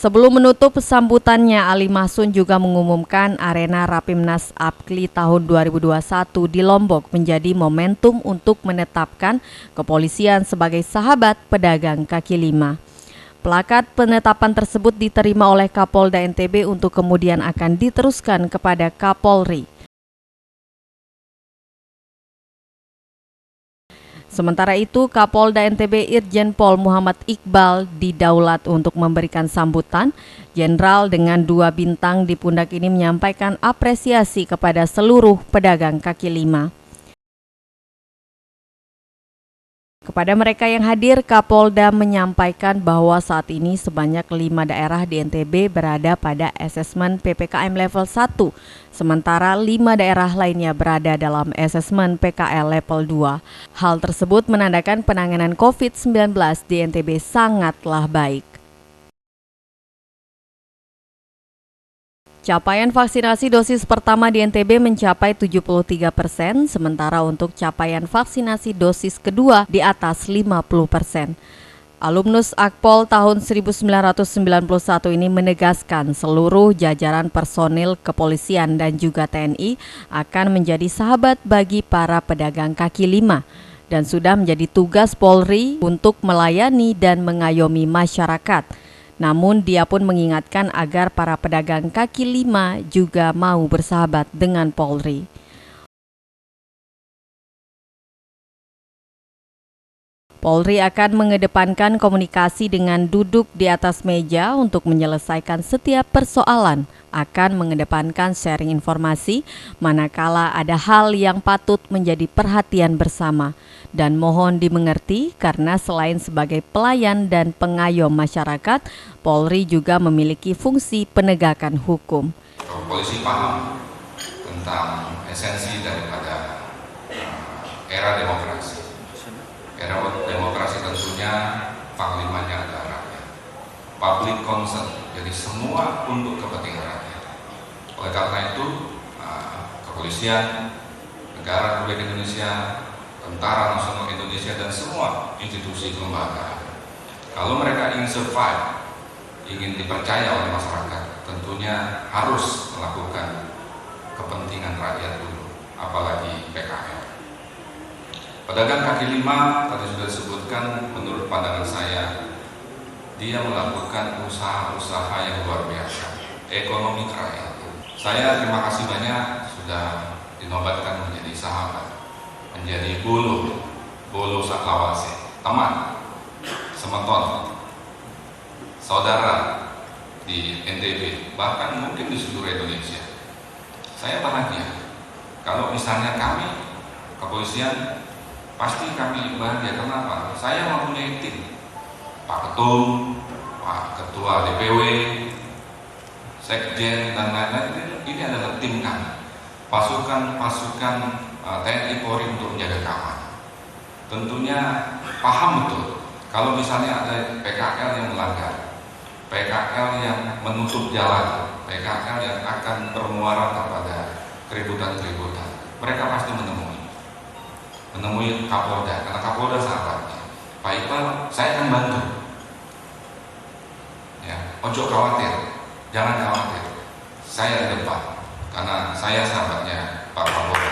Sebelum menutup sambutannya, Ali Mahsun juga mengumumkan arena Rapimnas APKLI tahun 2021 di Lombok menjadi momentum untuk menetapkan kepolisian sebagai sahabat pedagang kaki lima. Plakat penetapan tersebut diterima oleh Kapolda NTB untuk kemudian akan diteruskan kepada Kapolri. Sementara itu, Kapolda NTB Irjen Pol Muhammad Iqbal didaulat untuk memberikan sambutan. Jenderal dengan 2 bintang di pundak ini menyampaikan apresiasi kepada seluruh pedagang kaki lima. Kepada mereka yang hadir, Kapolda menyampaikan bahwa saat ini sebanyak 5 daerah di NTB berada pada asesmen PPKM level 1, sementara 5 daerah lainnya berada dalam asesmen PKL level 2. Hal tersebut menandakan penanganan COVID-19 di NTB sangatlah baik. Capaian vaksinasi dosis pertama di NTB mencapai 73%, sementara untuk capaian vaksinasi dosis kedua di atas 50%. Alumnus Akpol tahun 1991 ini menegaskan seluruh jajaran personil kepolisian dan juga TNI akan menjadi sahabat bagi para pedagang kaki lima dan sudah menjadi tugas Polri untuk melayani dan mengayomi masyarakat. Namun dia pun mengingatkan agar para pedagang kaki lima juga mau bersahabat dengan Polri. Polri akan mengedepankan komunikasi dengan duduk di atas meja untuk menyelesaikan setiap persoalan, akan mengedepankan sharing informasi manakala ada hal yang patut menjadi perhatian bersama. Dan mohon dimengerti karena selain sebagai pelayan dan pengayom masyarakat, Polri juga memiliki fungsi penegakan hukum. Polisi paham tentang esensi daripada era demokrasi. Era demokrasi tentunya panglimanya adalah rakyat. Public concern, jadi semua untuk kepentingan rakyat. Oleh karena itu, kepolisian, negara Republik Indonesia, Tentara Nasional Indonesia dan semua institusi lembaga, kalau mereka ingin survive, ingin dipercaya oleh masyarakat, tentunya harus melakukan kepentingan rakyat dulu, apalagi PKL. Pedagang kaki lima tadi sudah disebutkan, menurut pandangan saya, dia melakukan usaha-usaha yang luar biasa, ekonomi kerakyatan. Saya terima kasih banyak sudah dinobatkan menjadi sahabat, menjadi bolo saklawase, teman, semeton, saudara di NTB, bahkan mungkin di seluruh Indonesia. Saya bahagia kalau misalnya kami kepolisian, pasti kami bahagia. Kenapa? Saya mempunyai tim, Pak Ketum, Pak Ketua DPW, Sekjen dan lain-lain. Ini adalah tim kami, pasukan TNI Polri untuk menjaga keamanan. Tentunya paham betul kalau misalnya ada PKL yang melanggar, PKL yang menutup jalan, PKL yang akan bermuara kepada keributan-keributan, mereka pasti menemui Kapolda, karena Kapolda sahabatnya. Pak Iqbal, saya akan bantu. Ya, ojo khawatir, jangan khawatir. Saya di depan, karena saya sahabatnya Pak Kapolda.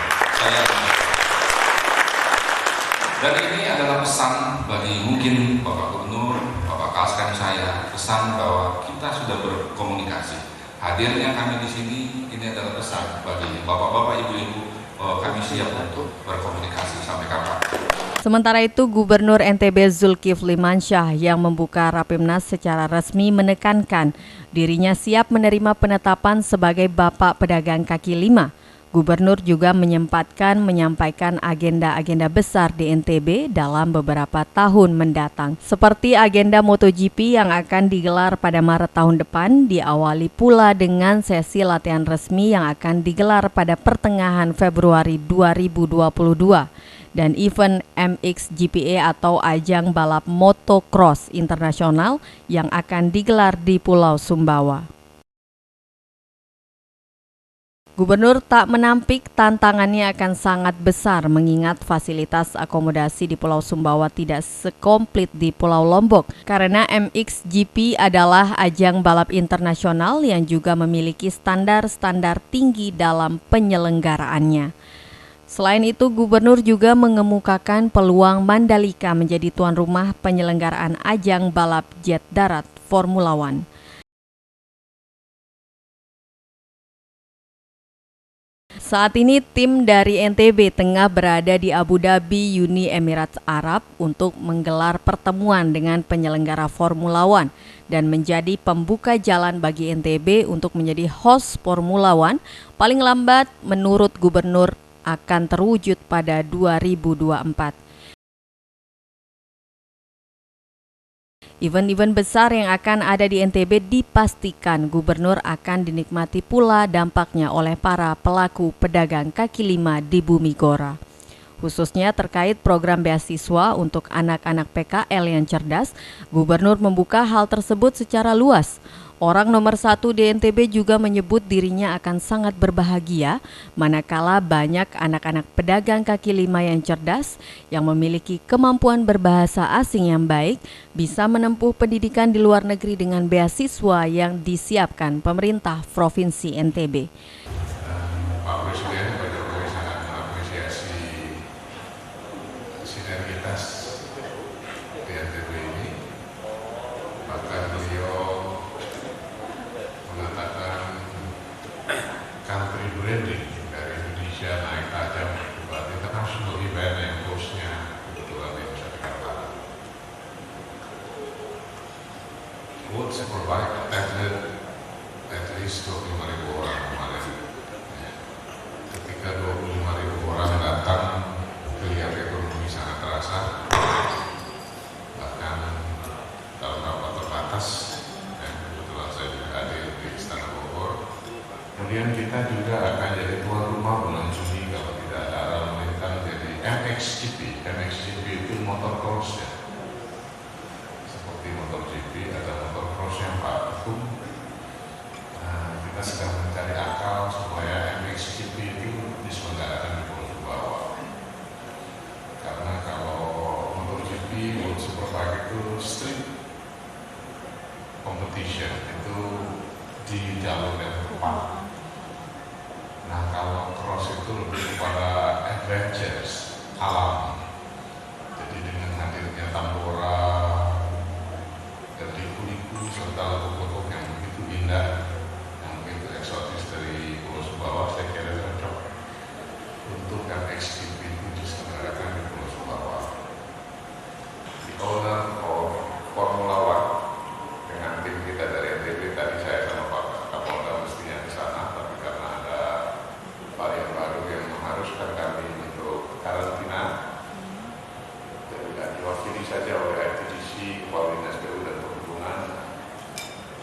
Dan ini adalah pesan bagi mungkin Bapak Gubernur, Bapak Kaskem saya, pesan bahwa kita sudah berkomunikasi. Hadirnya kami di sini, ini adalah pesan bagi Bapak-bapak, Ibu-ibu, bahwa kami siap untuk berkomunikasi sampai kapan. Sementara itu, Gubernur NTB Zulkifli Mansyah yang membuka Rapimnas secara resmi menekankan dirinya siap menerima penetapan sebagai Bapak Pedagang Kaki Lima. Gubernur juga menyempatkan menyampaikan agenda-agenda besar di NTB dalam beberapa tahun mendatang. Seperti agenda MotoGP yang akan digelar pada Maret tahun depan, diawali pula dengan sesi latihan resmi yang akan digelar pada pertengahan Februari 2022. Dan event MXGPA atau ajang balap motocross internasional yang akan digelar di Pulau Sumbawa. Gubernur tak menampik tantangannya akan sangat besar mengingat fasilitas akomodasi di Pulau Sumbawa tidak sekomplit di Pulau Lombok karena MXGP adalah ajang balap internasional yang juga memiliki standar-standar tinggi dalam penyelenggaraannya. Selain itu, Gubernur juga mengemukakan peluang Mandalika menjadi tuan rumah penyelenggaraan ajang balap jet darat Formula One. Saat ini tim dari NTB tengah berada di Abu Dhabi, Uni Emirat Arab untuk menggelar pertemuan dengan penyelenggara Formula One dan menjadi pembuka jalan bagi NTB untuk menjadi host Formula One paling lambat menurut Gubernur akan terwujud pada 2024. Event-event besar yang akan ada di NTB dipastikan Gubernur akan dinikmati pula dampaknya oleh para pelaku pedagang kaki lima di Bumi Gora. Khususnya terkait program beasiswa untuk anak-anak PKL yang cerdas, Gubernur membuka hal tersebut secara luas. Orang nomor 1 di NTB juga menyebut dirinya akan sangat berbahagia manakala banyak anak-anak pedagang kaki lima yang cerdas yang memiliki kemampuan berbahasa asing yang baik bisa menempuh pendidikan di luar negeri dengan beasiswa yang disiapkan pemerintah Provinsi NTB. Pak Presiden, Pak Jokowi sangat mengapresiasi sinergitas di NTB ini. Bahkan beliau mengatakan country branding dari Indonesia naik tajam buat international event yang hostnya kebetulan di Nusa Tenggara Barat. World Superbike atlet at least 25.000 orang kemarin. Ketika 25.000 orang datang, kelihatan ekonomi sangat terasa. Bahkan dalam rapat terbatas, kebetulan saya juga hadir di Istana Bogor. Kemudian kita juga akan jadi tuan rumah bulan Juni kalau tidak ada lalu lintas jadi MXGP. MXGP itu motor cross ya. Seperti motor GP ada motor cross yang Pak Hukum. Kita sedang mencari akal supaya MXGP itu diselenggarakan di Pulau Sumbawa. Karena kalau MotoGP, World Superbike itu street competition itu di jalur yang tepat. Nah kalau cross itu lebih kepada adventures, alam. Jadi dengan hadirnya tambora dan liku-liku serta lagu-lagu yang begitu indah, itu eksotis dari Pulau Sumbawa, saya kira cocok untuk MXGP itu diselenggarakan di Pulau Sumbawa. The owner of Formula One dengan tim kita dari NTB tadi saya sama Pak Kapolda mestinya di sana, tapi karena ada varian baru yang mengharuskan kami untuk karantina, jadi tidak diwakili saja oleh ITDC, Kepala Dinas PU dan Perhubungan.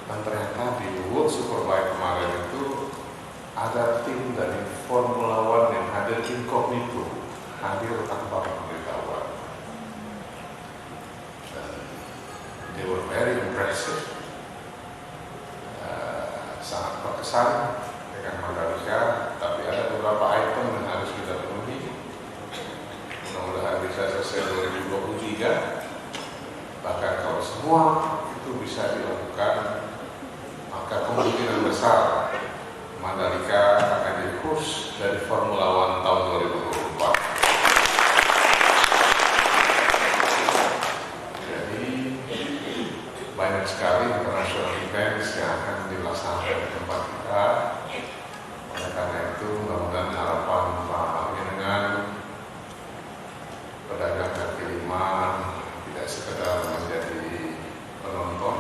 Dan ternyata di World Superbike kemarin itu ada tim dari Formula One yang hadir incognito, hadir tanpa pemberitahuan. Dan they were very impressive, sangat berkesan dengan Mandalika, tapi ada beberapa item yang harus kita penuhi. Mudah-mudahan bisa selesai 2023. Bahkan kalau semua itu bisa dilakukan, maka kemungkinan besar Mandalika akan jadi host dari Formula One tahun 2024. Jadi banyak sekali international events yang akan dilaksanakan di tempat kita. Oleh karena itu, mudah-mudahan harapan Pak dengan pedagang kaki lima tidak sekedar menjadi penonton,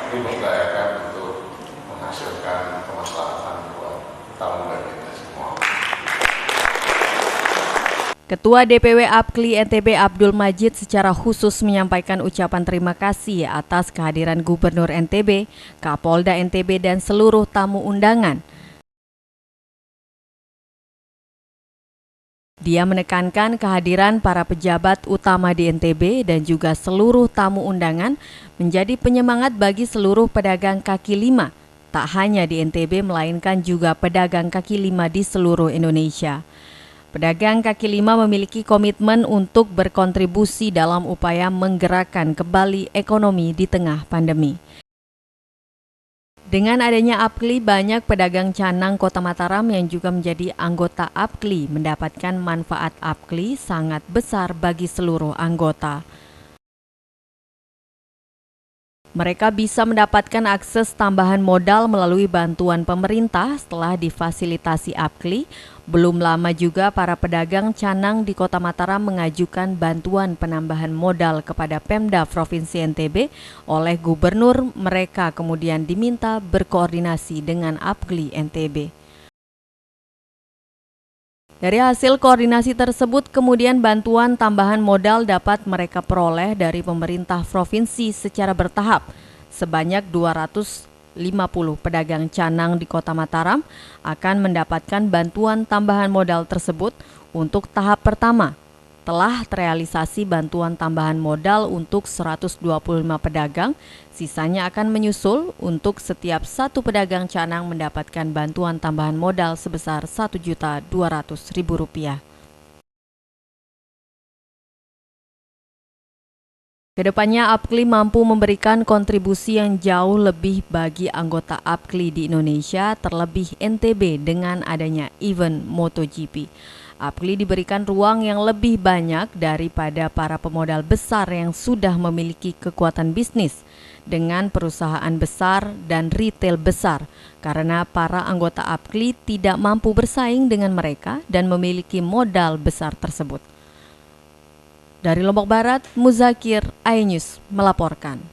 diberdayakan untuk menghasilkan kemaslahatan buat tamu dan kita semua. Ketua DPW APKLI NTB Abdul Majid secara khusus menyampaikan ucapan terima kasih atas kehadiran Gubernur NTB, Kapolda NTB dan seluruh tamu undangan. Dia menekankan kehadiran para pejabat utama di NTB dan juga seluruh tamu undangan menjadi penyemangat bagi seluruh pedagang kaki lima, tak hanya di NTB melainkan juga pedagang kaki lima di seluruh Indonesia. Pedagang kaki lima memiliki komitmen untuk berkontribusi dalam upaya menggerakkan kembali ekonomi di tengah pandemi. Dengan adanya APKLI, banyak pedagang canang Kota Mataram yang juga menjadi anggota APKLI mendapatkan manfaat APKLI sangat besar bagi seluruh anggota. Mereka bisa mendapatkan akses tambahan modal melalui bantuan pemerintah setelah difasilitasi APKLI. Belum lama juga para pedagang canang di Kota Mataram mengajukan bantuan penambahan modal kepada Pemda Provinsi NTB oleh gubernur. Mereka kemudian diminta berkoordinasi dengan APKLI NTB. Dari hasil koordinasi tersebut, kemudian bantuan tambahan modal dapat mereka peroleh dari pemerintah provinsi secara bertahap. Sebanyak 250 pedagang canang di Kota Mataram akan mendapatkan bantuan tambahan modal tersebut untuk tahap pertama. Telah terrealisasi bantuan tambahan modal untuk 125 pedagang, sisanya akan menyusul untuk setiap satu pedagang canang mendapatkan bantuan tambahan modal sebesar Rp1.200.000. Kedepannya APKLI mampu memberikan kontribusi yang jauh lebih bagi anggota APKLI di Indonesia, terlebih NTB dengan adanya event MotoGP. APKLI diberikan ruang yang lebih banyak daripada para pemodal besar yang sudah memiliki kekuatan bisnis dengan perusahaan besar dan retail besar, karena para anggota APKLI tidak mampu bersaing dengan mereka dan memiliki modal besar tersebut. Dari Lombok Barat, Muzakir, iNews melaporkan.